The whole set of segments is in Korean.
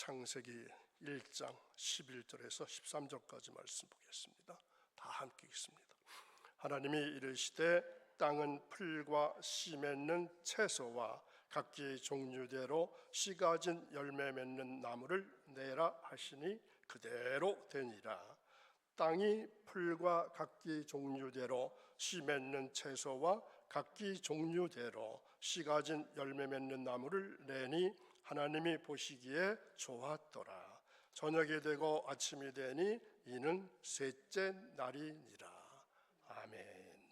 창세기 1장 11절에서 13절까지 말씀 보겠습니다. 다 함께 읽습니다. 하나님이 이르시되 땅은 풀과 씨 맺는 채소와 각기 종류대로 씨 가진 열매 맺는 나무를 내라 하시니 그대로 되니라. 땅이 풀과 각기 종류대로 씨 맺는 채소와 각기 종류대로 씨 가진 열매 맺는 나무를 내니 하나님이 보시기에 좋았더라. 저녁이 되고 아침이 되니 이는 셋째 날이니라. 아멘.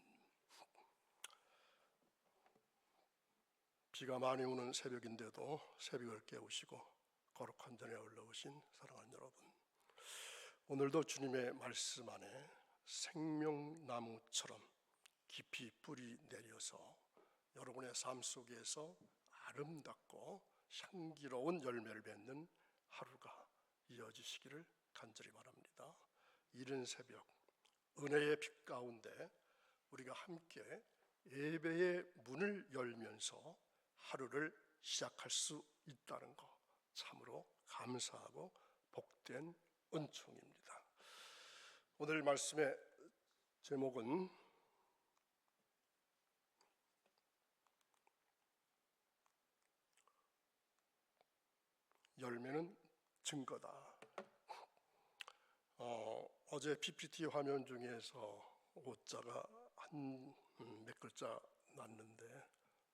비가 많이 오는 새벽인데도 새벽을 깨우시고 거룩한 전에 올라오신 사랑하는 여러분, 오늘도 주님의 말씀 안에 생명나무처럼 깊이 뿌리 내려서 여러분의 삶 속에서 아름답고 향기로운 열매를 맺는 하루가 이어지시기를 간절히 바랍니다. 이른 새벽 은혜의 빛 가운데 우리가 함께 예배의 문을 열면서 하루를 시작할 수 있다는 것, 참으로 감사하고 복된 은총입니다. 오늘 말씀의 제목은 열매는 증거다. 어제 PPT 화면 중에서 오자가 한 몇 글자 났는데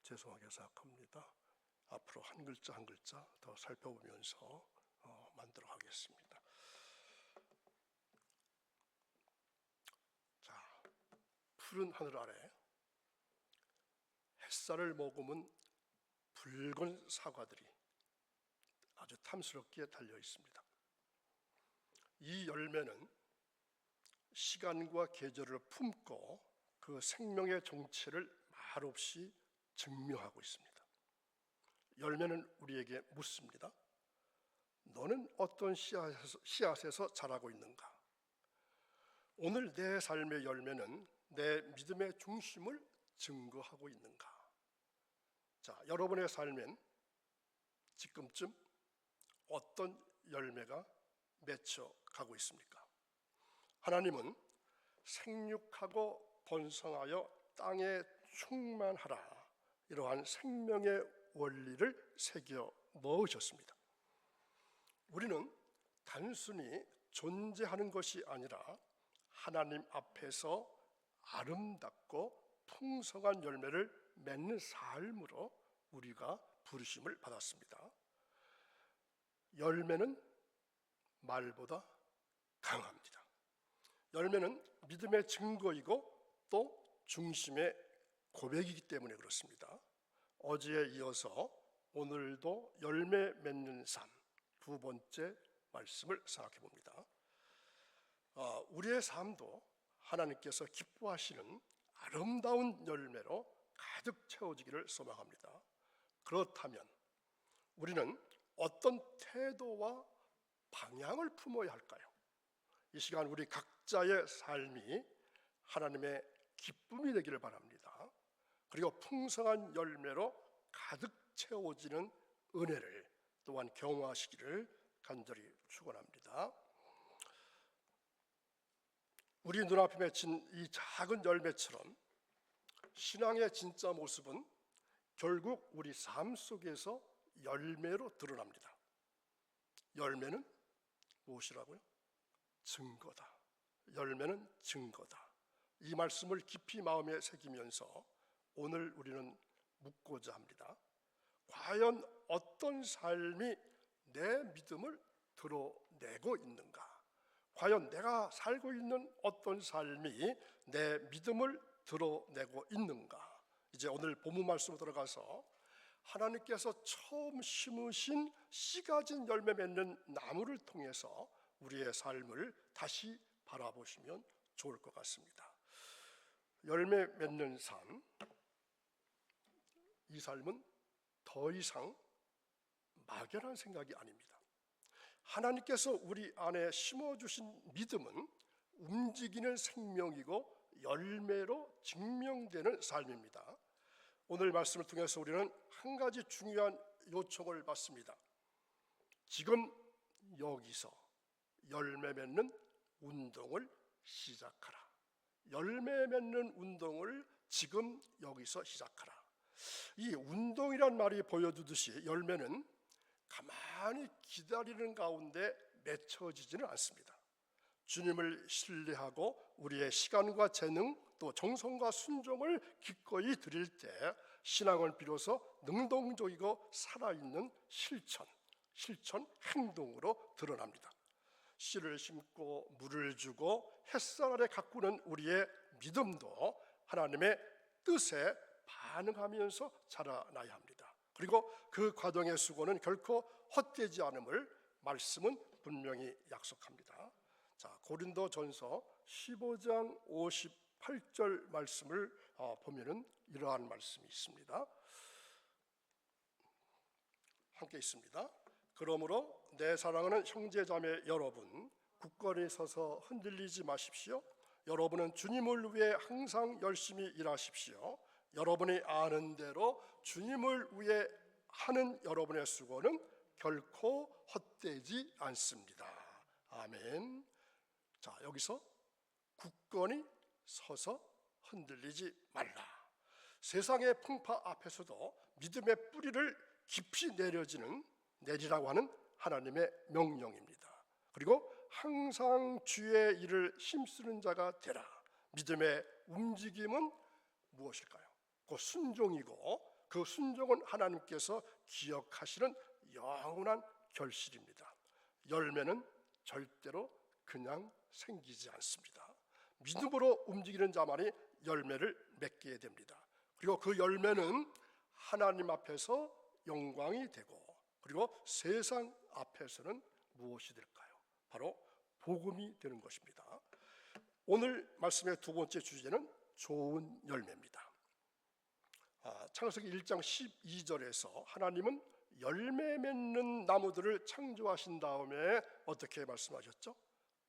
죄송하게 생각합니다. 앞으로 한 글자 한 글자 더 살펴보면서 만들어 가겠습니다. 자, 푸른 하늘 아래 햇살을 머금은 붉은 사과들이 아주 탐스럽게 달려 있습니다. 이 열매는 시간과 계절을 품고 그 생명의 정체를 말없이 증명하고 있습니다. 열매는 우리에게 묻습니다. 너는 어떤 씨앗에서 자라고 있는가? 오늘 내 삶의 열매는 내 믿음의 중심을 증거하고 있는가? 자, 여러분의 삶엔 지금쯤 어떤 열매가 맺혀가고 있습니까? 하나님은 생육하고 번성하여 땅에 충만하라, 이러한 생명의 원리를 새겨 넣으셨습니다. 우리는 단순히 존재하는 것이 아니라 하나님 앞에서 아름답고 풍성한 열매를 맺는 삶으로 우리가 부르심을 받았습니다. 열매는 말보다 강합니다. 열매는 믿음의 증거이고 또 중심의 고백이기 때문에 그렇습니다. 어제에 이어서 오늘도 열매 맺는 삶, 두 번째 말씀을 생각해 봅니다. 우리의 삶도 하나님께서 기뻐하시는 아름다운 열매로 가득 채워지기를 소망합니다. 그렇다면 우리는 어떤 태도와 방향을 품어야 할까요? 이 시간 우리 각자의 삶이 하나님의 기쁨이 되기를 바랍니다. 그리고 풍성한 열매로 가득 채워지는 은혜를 또한 경험하시기를 간절히 축원합니다. 우리 눈앞에 맺힌 이 작은 열매처럼 신앙의 진짜 모습은 결국 우리 삶 속에서 열매로 드러납니다. 열매는 무엇이라고요? 증거다. 열매는 증거다. 이 말씀을 깊이 마음에 새기면서 오늘 우리는 묻고자 합니다. 과연 어떤 삶이 내 믿음을 드러내고 있는가? 과연 내가 살고 있는 어떤 삶이 내 믿음을 드러내고 있는가? 이제 오늘 본문 말씀으로 들어가서 하나님께서 처음 심으신 씨 가진 열매 맺는 나무를 통해서 우리의 삶을 다시 바라보시면 좋을 것 같습니다. 열매 맺는 삶, 이 삶은 더 이상 막연한 생각이 아닙니다. 하나님께서 우리 안에 심어주신 믿음은 움직이는 생명이고 열매로 증명되는 삶입니다. 오늘 말씀을 통해서 우리는 한 가지 중요한 요청을 받습니다. 지금 여기서 열매 맺는 운동을 시작하라. 열매 맺는 운동을 지금 여기서 시작하라. 이 운동이란 말이 보여주듯이 열매는 가만히 기다리는 가운데 맺혀지지는 않습니다. 주님을 신뢰하고 우리의 시간과 재능 또 정성과 순종을 기꺼이 드릴 때 신앙은 비로소 능동적이고 살아있는 실천 행동으로 드러납니다. 씨를 심고 물을 주고 햇살 아래 가꾸는 우리의 믿음도 하나님의 뜻에 반응하면서 자라나야 합니다. 그리고 그 과정의 수고는 결코 헛되지 않음을 말씀은 분명히 약속합니다. 자, 고린도전서 15장 58절 말씀을 보면은 이러한 말씀이 있습니다. 함께 있습니다. 그러므로 내 사랑하는 형제자매 여러분, 굳건히 서서 흔들리지 마십시오. 여러분은 주님을 위해 항상 열심히 일하십시오. 여러분이 아는 대로 주님을 위해 하는 여러분의 수고는 결코 헛되지 않습니다. 아멘. 자, 여기서 굳건히 서서 흔들리지 말라. 세상의 풍파 앞에서도 믿음의 뿌리를 깊이 내리라고 하는 하나님의 명령입니다. 그리고 항상 주의 일을 힘쓰는 자가 되라. 믿음의 움직임은 무엇일까요? 그 순종이고 그 순종은 하나님께서 기억하시는 영원한 결실입니다. 열매는 절대로 그냥 생기지 않습니다. 믿음으로 움직이는 자만이 열매를 맺게 됩니다. 그리고 그 열매는 하나님 앞에서 영광이 되고 그리고 세상 앞에서는 무엇이 될까요? 바로 복음이 되는 것입니다. 오늘 말씀의 두 번째 주제는 좋은 열매입니다. 창세기 1장 12절에서 하나님은 열매 맺는 나무들을 창조하신 다음에 어떻게 말씀하셨죠?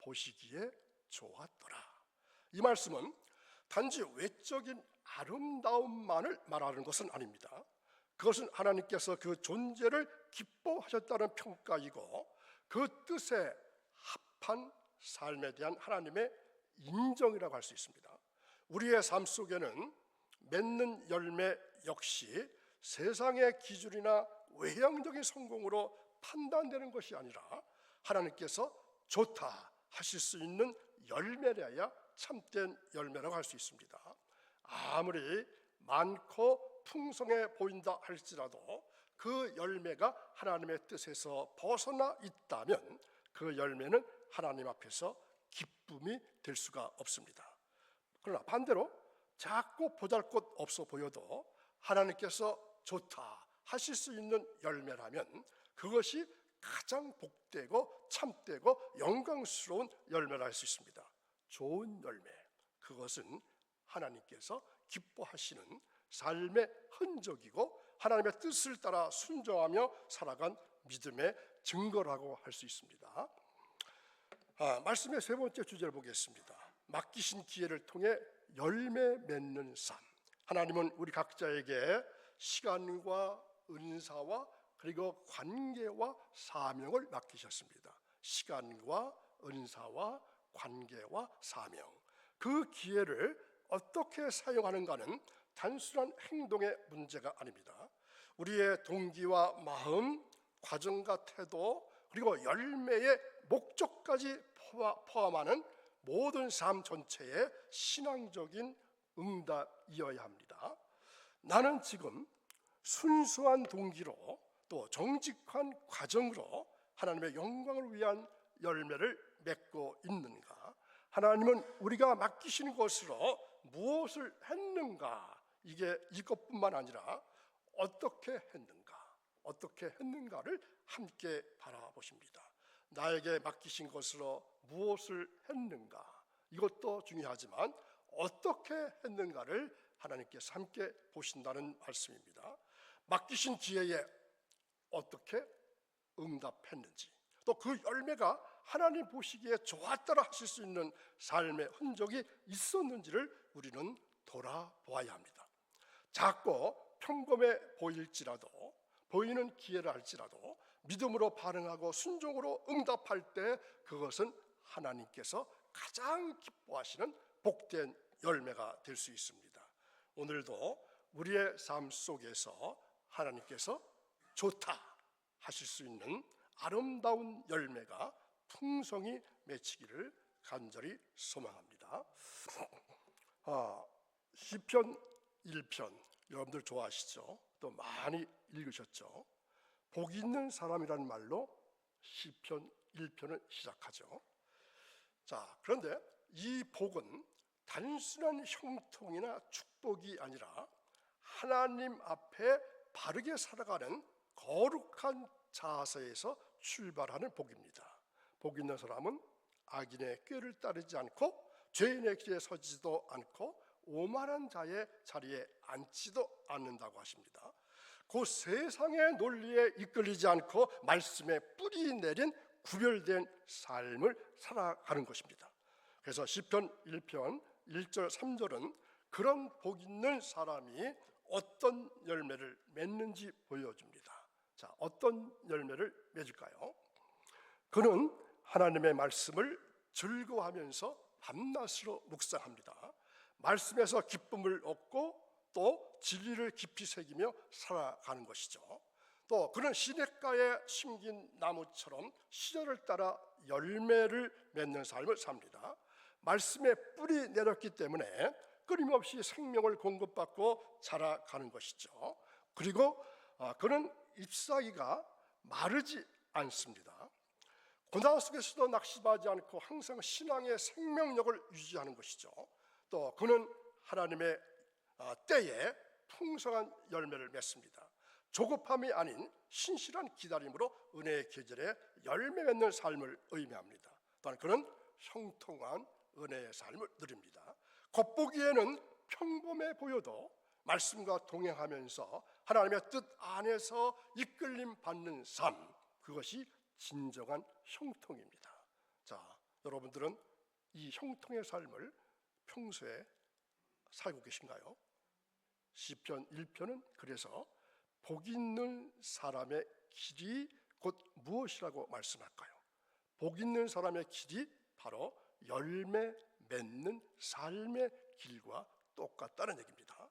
보시기에 좋았더라. 이 말씀은 단지 외적인 아름다움만을 말하는 것은 아닙니다. 그것은 하나님께서 그 존재를 기뻐하셨다는 평가이고 그 뜻에 합한 삶에 대한 하나님의 인정이라고 할 수 있습니다. 우리의 삶 속에는 맺는 열매 역시 세상의 기준이나 외형적인 성공으로 판단되는 것이 아니라 하나님께서 좋다 하실 수 있는 열매라야 참된 열매라고 할 수 있습니다. 아무리 많고 풍성해 보인다 할지라도 그 열매가 하나님의 뜻에서 벗어나 있다면 그 열매는 하나님 앞에서 기쁨이 될 수가 없습니다. 그러나 반대로 작고 보잘것 없어 보여도 하나님께서 좋다 하실 수 있는 열매라면 그것이 가장 복되고 참되고 영광스러운 열매라 할 수 있습니다. 좋은 열매, 그것은 하나님께서 기뻐하시는 삶의 흔적이고 하나님의 뜻을 따라 순종하며 살아간 믿음의 증거라고 할 수 있습니다. 말씀의 세 번째 주제를 보겠습니다. 맡기신 기회를 통해 열매 맺는 삶. 하나님은 우리 각자에게 시간과 은사와 그리고 관계와 사명을 맡기셨습니다. 시간과 은사와 관계와 사명. 그 기회를 어떻게 사용하는가는 단순한 행동의 문제가 아닙니다. 우리의 동기와 마음, 과정과 태도, 그리고 열매의 목적까지 포함하는 모든 삶 전체의 신앙적인 응답이어야 합니다. 나는 지금 순수한 동기로 또 정직한 과정으로 하나님의 영광을 위한 열매를 맺고 있는가? 하나님은 우리가 맡기신 것으로 무엇을 했는가? 이게 이것뿐만 아니라 어떻게 했는가를 함께 바라보십니다. 나에게 맡기신 것으로 무엇을 했는가? 이것도 중요하지만 어떻게 했는가를 하나님께서 함께 보신다는 말씀입니다. 맡기신 기회에 어떻게 응답했는지, 또 그 열매가 하나님 보시기에 좋았다라 하실 수 있는 삶의 흔적이 있었는지를 우리는 돌아보아야 합니다. 작고 평범해 보일지라도, 보이는 기회를 할지라도 믿음으로 반응하고 순종으로 응답할 때 그것은 하나님께서 가장 기뻐하시는 복된 열매가 될 수 있습니다. 오늘도 우리의 삶 속에서 하나님께서 좋다 하실 수 있는 아름다운 열매가 풍성히 맺히기를 간절히 소망합니다. 시편 1편 여러분들 좋아하시죠? 또 많이 읽으셨죠? 복 있는 사람이라는 말로 시편 1편을 시작하죠. 자, 그런데 이 복은 단순한 형통이나 축복이 아니라 하나님 앞에 바르게 살아가는 거룩한 자세에서 출발하는 복입니다. 복 있는 사람은 악인의 꾀를 따르지 않고 죄인의 길에 서지도 않고 오만한 자의 자리에 앉지도 않는다고 하십니다. 그 세상의 논리에 이끌리지 않고 말씀에 뿌리 내린 구별된 삶을 살아가는 것입니다. 그래서 시편 1편 1절 3절은 그런 복 있는 사람이 어떤 열매를 맺는지 보여줍니다. 자, 어떤 열매를 맺을까요? 그는 하나님의 말씀을 즐거워하면서 밤낮으로 묵상합니다. 말씀에서 기쁨을 얻고 또 진리를 깊이 새기며 살아가는 것이죠. 또 그는 시냇가에 심긴 나무처럼 시절을 따라 열매를 맺는 삶을 삽니다. 말씀에 뿌리 내렸기 때문에 끊임없이 생명을 공급받고 자라가는 것이죠. 그리고 그는 잎사귀가 마르지 않습니다. 고난 속에서도 낙심하지 않고 항상 신앙의 생명력을 유지하는 것이죠. 또 그는 하나님의 때에 풍성한 열매를 맺습니다. 조급함이 아닌 신실한 기다림으로 은혜의 계절에 열매 맺는 삶을 의미합니다. 또한 그는 형통한 은혜의 삶을 누립니다. 겉보기에는 평범해 보여도 말씀과 동행하면서 하나님의 뜻 안에서 이끌림 받는 삶, 그것이 진정한 형통입니다. 자, 여러분들은 이 형통의 삶을 평소에 살고 계신가요? 시편 1편은 그래서 복 있는 사람의 길이 곧 무엇이라고 말씀할까요? 복 있는 사람의 길이 바로 열매 맺는 삶의 길과 똑같다는 얘기입니다.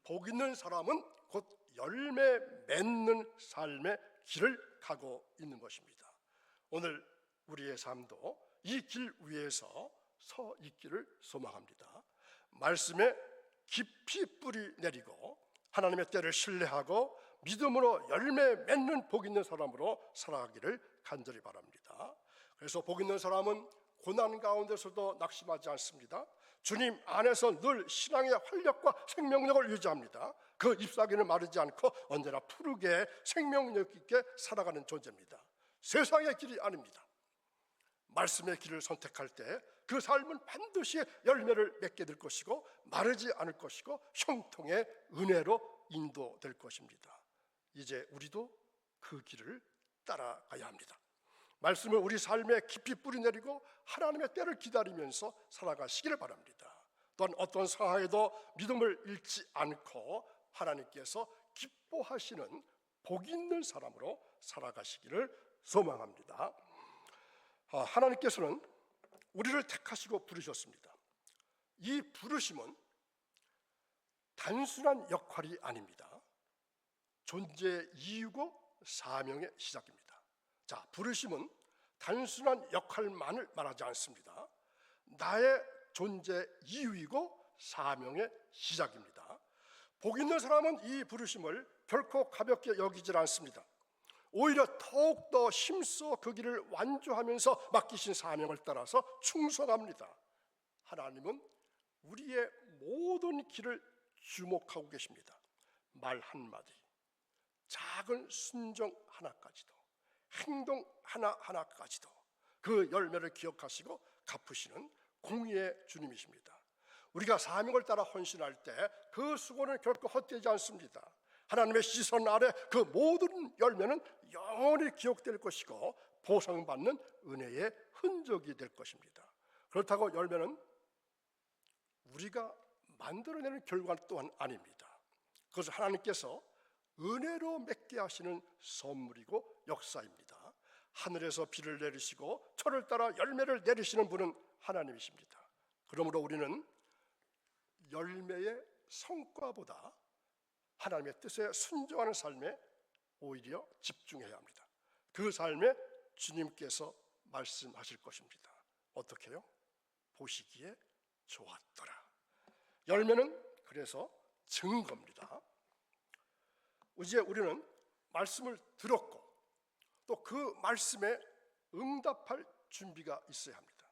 복 있는 사람은 곧 열매 맺는 삶의 길을 가고 있는 것입니다. 오늘 우리의 삶도 이 길 위에서 서 있기를 소망합니다. 말씀에 깊이 뿌리 내리고 하나님의 때를 신뢰하고 믿음으로 열매 맺는 복 있는 사람으로 살아가기를 간절히 바랍니다. 그래서 복 있는 사람은 고난 가운데서도 낙심하지 않습니다. 주님 안에서 늘 신앙의 활력과 생명력을 유지합니다. 그 잎사귀는 마르지 않고 언제나 푸르게 생명력 있게 살아가는 존재입니다. 세상의 길이 아닙니다. 말씀의 길을 선택할 때 그 삶은 반드시 열매를 맺게 될 것이고 마르지 않을 것이고 형통의 은혜로 인도될 것입니다. 이제 우리도 그 길을 따라가야 합니다. 말씀을 우리 삶에 깊이 뿌리내리고 하나님의 때를 기다리면서 살아가시기를 바랍니다. 또한 어떤 상황에도 믿음을 잃지 않고 하나님께서 기뻐하시는 복 있는 사람으로 살아가시기를 소망합니다. 하나님께서는 우리를 택하시고 부르셨습니다. 이 부르심은 단순한 역할이 아닙니다. 존재의 이유고 사명의 시작입니다. 자, 부르심은 단순한 역할만을 말하지 않습니다. 나의 존재 이유이고 사명의 시작입니다. 복 있는 사람은 이 부르심을 결코 가볍게 여기질 않습니다. 오히려 더욱더 힘써 그 길을 완주하면서 맡기신 사명을 따라서 충성합니다. 하나님은 우리의 모든 길을 주목하고 계십니다. 말 한마디, 작은 순종 하나까지도, 행동 하나하나까지도 그 열매를 기억하시고 갚으시는 공의의 주님이십니다. 우리가 사명을 따라 헌신할 때 그 수고는 결코 헛되지 않습니다. 하나님의 시선 아래 그 모든 열매는 영원히 기억될 것이고 보상받는 은혜의 흔적이 될 것입니다. 그렇다고 열매는 우리가 만들어내는 결과 또한 아닙니다. 그것을 하나님께서 은혜로 맺게 하시는 선물이고 역사입니다. 하늘에서 비를 내리시고 철을 따라 열매를 내리시는 분은 하나님이십니다. 그러므로 우리는 열매의 성과보다 하나님의 뜻에 순종하는 삶에 오히려 집중해야 합니다. 그 삶에 주님께서 말씀하실 것입니다. 어떻게요? 보시기에 좋았더라. 열매는 그래서 증거입니다. 이제 우리는 말씀을 들었고 또 그 말씀에 응답할 준비가 있어야 합니다.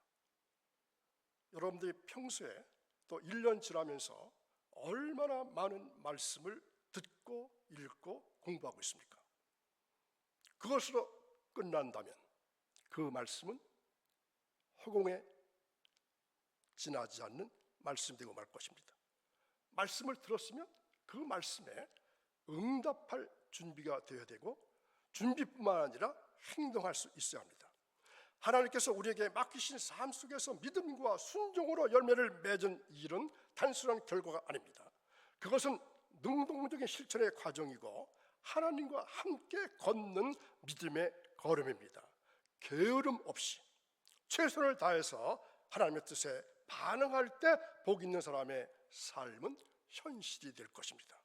여러분들이 평소에 또 1년 지나면서 얼마나 많은 말씀을 듣고 읽고 공부하고 있습니까? 그것으로 끝난다면 그 말씀은 허공에 지나지 않는 말씀이 되고 말 것입니다. 말씀을 들었으면 그 말씀에 응답할 준비가 되어야 되고 준비뿐만 아니라 행동할 수 있어야 합니다. 하나님께서 우리에게 맡기신 삶 속에서 믿음과 순종으로 열매를 맺은 일은 단순한 결과가 아닙니다. 그것은 능동적인 실천의 과정이고 하나님과 함께 걷는 믿음의 걸음입니다. 게으름 없이 최선을 다해서 하나님의 뜻에 반응할 때 복 있는 사람의 삶은 현실이 될 것입니다.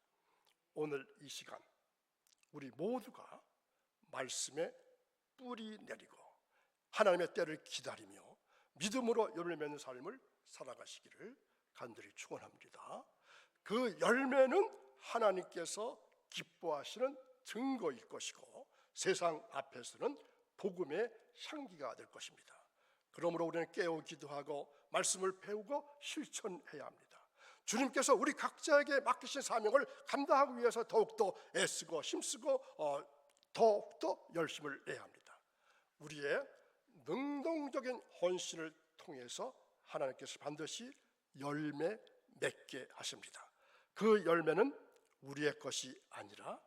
오늘 이 시간 우리 모두가 말씀에 뿌리 내리고 하나님의 때를 기다리며 믿음으로 열매 맺는 삶을 살아가시기를 간절히 축원합니다. 그 열매는 하나님께서 기뻐하시는 증거일 것이고 세상 앞에서는 복음의 향기가 될 것입니다. 그러므로 우리는 깨어 기도하고 말씀을 배우고 실천해야 합니다. 주님께서 우리 각자에게 맡기신 사명을 감당하기 위해서 더욱더 애쓰고 힘쓰고 더욱더 열심을 내야 합니다. 우리의 능동적인 헌신을 통해서 하나님께서 반드시 열매 맺게 하십니다. 그 열매는 우리의 것이 아니라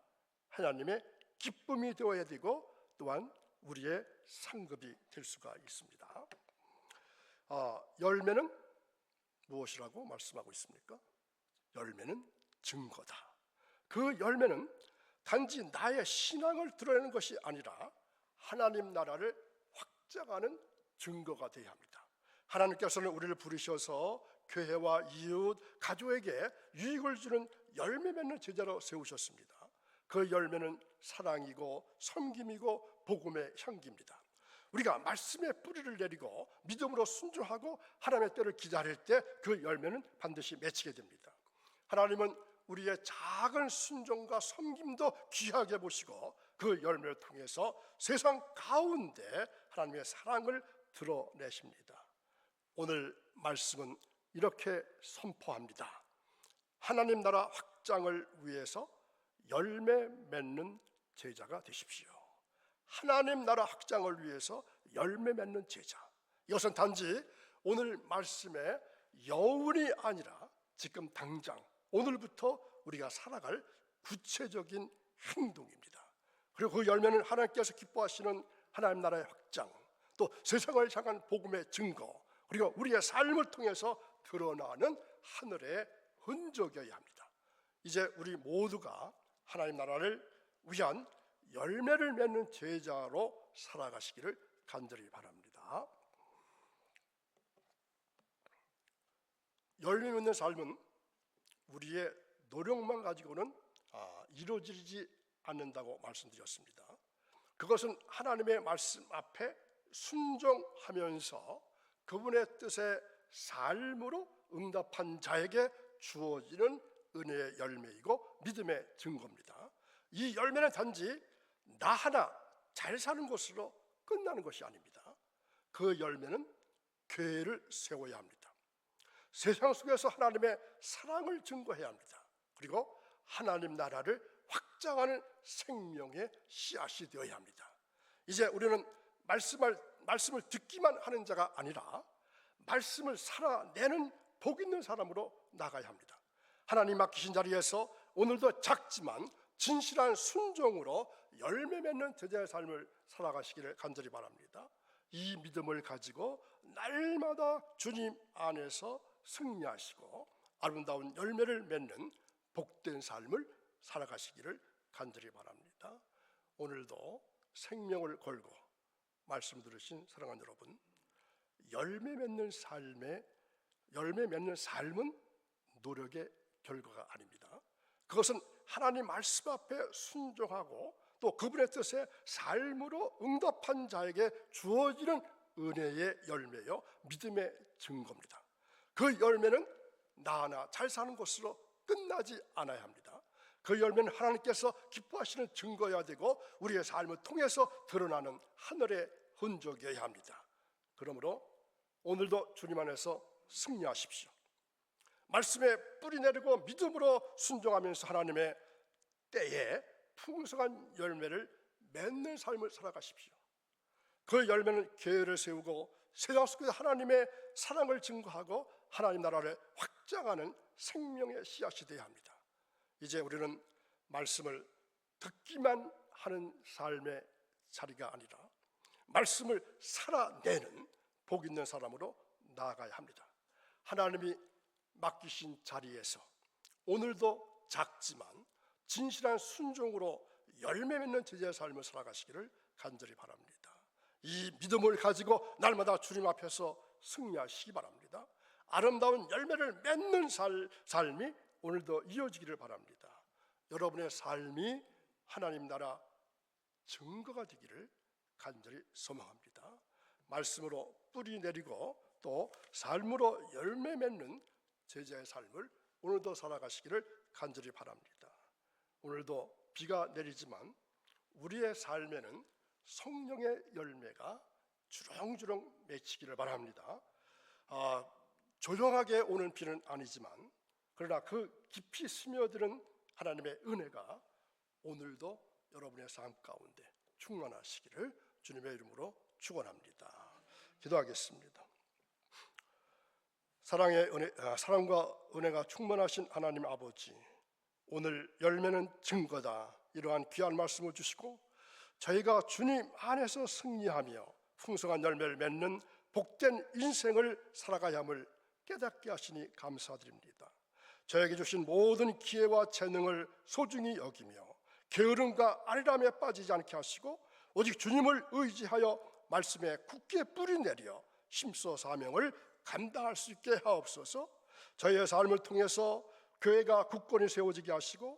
하나님의 기쁨이 되어야 되고 또한 우리의 상급이 될 수가 있습니다. 열매는 무엇이라고 말씀하고 있습니까? 열매는 증거다. 그 열매는 단지 나의 신앙을 드러내는 것이 아니라 하나님 나라를 확장하는 증거가 되어야 합니다. 하나님께서는 우리를 부르셔서 교회와 이웃, 가족에게 유익을 주는 열매 맺는 제자로 세우셨습니다. 그 열매는 사랑이고 섬김이고 복음의 향기입니다. 우리가 말씀의 뿌리를 내리고 믿음으로 순종하고 하나님의 때를 기다릴 때 그 열매는 반드시 맺히게 됩니다. 하나님은 우리의 작은 순종과 섬김도 귀하게 보시고 그 열매를 통해서 세상 가운데 하나님의 사랑을 드러내십니다. 오늘 말씀은 이렇게 선포합니다. 하나님 나라 확장을 위해서 열매 맺는 제자가 되십시오. 하나님 나라 확장을 위해서 열매 맺는 제자. 이것은 단지 오늘 말씀의 여운이 아니라 지금 당장 오늘부터 우리가 살아갈 구체적인 행동입니다. 그리고 그 열매는 하나님께서 기뻐하시는 하나님 나라의 확장, 또 세상을 향한 복음의 증거, 그리고 우리의 삶을 통해서 드러나는 하늘의 흔적이어야 합니다. 이제 우리 모두가 하나님 나라를 위한 열매를 맺는 제자로 살아가시기를 간절히 바랍니다. 열매 맺는 삶은 우리의 노력만 가지고는 이루어지지 않는다고 말씀드렸습니다. 그것은 하나님의 말씀 앞에 순종하면서 그분의 뜻에 삶으로 응답한 자에게 주어지는 은혜의 열매이고 믿음의 증거입니다. 이 열매는 단지 나 하나 잘 사는 것으로 끝나는 것이 아닙니다. 그 열매는 교회를 세워야 합니다. 세상 속에서 하나님의 사랑을 증거해야 합니다. 그리고 하나님 나라를 확장하는 생명의 씨앗이 되어야 합니다. 이제 우리는 말씀을 듣기만 하는 자가 아니라 말씀을 살아내는 복 있는 사람으로 나가야 합니다. 하나님 맡기신 자리에서 오늘도 작지만 진실한 순종으로 열매 맺는 제자의 삶을 살아가시기를 간절히 바랍니다. 이 믿음을 가지고 날마다 주님 안에서 승리하시고 아름다운 열매를 맺는 복된 삶을 살아가시기를 간절히 바랍니다. 오늘도 생명을 걸고 말씀 들으신 사랑하는 여러분, 열매 맺는 삶은 노력의 결과가 아닙니다. 그것은 하나님 말씀 앞에 순종하고 또 그분의 뜻에 삶으로 응답한 자에게 주어지는 은혜의 열매요, 믿음의 증거입니다. 그 열매는 나 하나 잘 사는 것으로 끝나지 않아야 합니다. 그 열매는 하나님께서 기뻐하시는 증거여야 되고 우리의 삶을 통해서 드러나는 하늘의 흔적이어야 합니다. 그러므로 오늘도 주님 안에서 승리하십시오. 말씀에 뿌리 내리고 믿음으로 순종하면서 하나님의 때에 풍성한 열매를 맺는 삶을 살아가십시오. 그 열매는 교회를 세우고 세상 속에서 하나님의 사랑을 증거하고 하나님 나라를 확장하는 생명의 씨앗이 되어야 합니다. 이제 우리는 말씀을 듣기만 하는 삶의 자리가 아니라 말씀을 살아내는 복 있는 사람으로 나아가야 합니다. 하나님이 맡기신 자리에서 오늘도 작지만 진실한 순종으로 열매 맺는 제자의 삶을 살아가시기를 간절히 바랍니다. 이 믿음을 가지고 날마다 주님 앞에서 승리하시기 바랍니다. 아름다운 열매를 맺는 삶이 오늘도 이어지기를 바랍니다. 여러분의 삶이 하나님 나라 증거가 되기를 간절히 소망합니다. 말씀으로 뿌리 내리고 또 삶으로 열매 맺는 제자의 삶을 오늘도 살아가시기를 간절히 바랍니다. 오늘도 비가 내리지만 우리의 삶에는 성령의 열매가 주렁주렁 맺히기를 바랍니다. 조용하게 오는 비는 아니지만 그러나 그 깊이 스며드는 하나님의 은혜가 오늘도 여러분의 삶 가운데 충만하시기를 주님의 이름으로 축원합니다. 기도하겠습니다. 사랑과 은혜가 충만하신 하나님 아버지, 오늘 열매는 증거다, 이러한 귀한 말씀을 주시고 저희가 주님 안에서 승리하며 풍성한 열매를 맺는 복된 인생을 살아가야 함을 깨닫게 하시니 감사드립니다. 저에게 주신 모든 기회와 재능을 소중히 여기며 게으름과 안일함에 빠지지 않게 하시고 오직 주님을 의지하여 말씀에 굳게 뿌리 내려 심소 사명을 감당할 수 있게 하옵소서. 저희의 삶을 통해서 교회가 굳건히 세워지게 하시고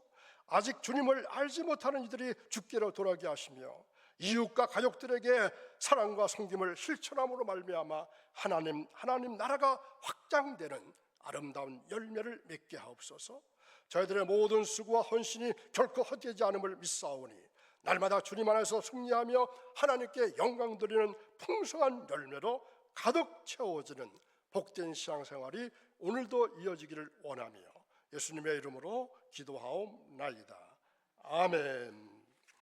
아직 주님을 알지 못하는 이들이 주께로 돌아가게 하시며 이웃과 가족들에게 사랑과 섬김을 실천함으로 말미암아 하나님 나라가 확장되는 아름다운 열매를 맺게 하옵소서. 저희들의 모든 수고와 헌신이 결코 헛되지 않음을 믿사오니 날마다 주님 안에서 승리하며 하나님께 영광 드리는 풍성한 열매로 가득 채워지는 복된 신앙생활이 오늘도 이어지기를 원하며 예수님의 이름으로 기도하옵나이다. 아멘.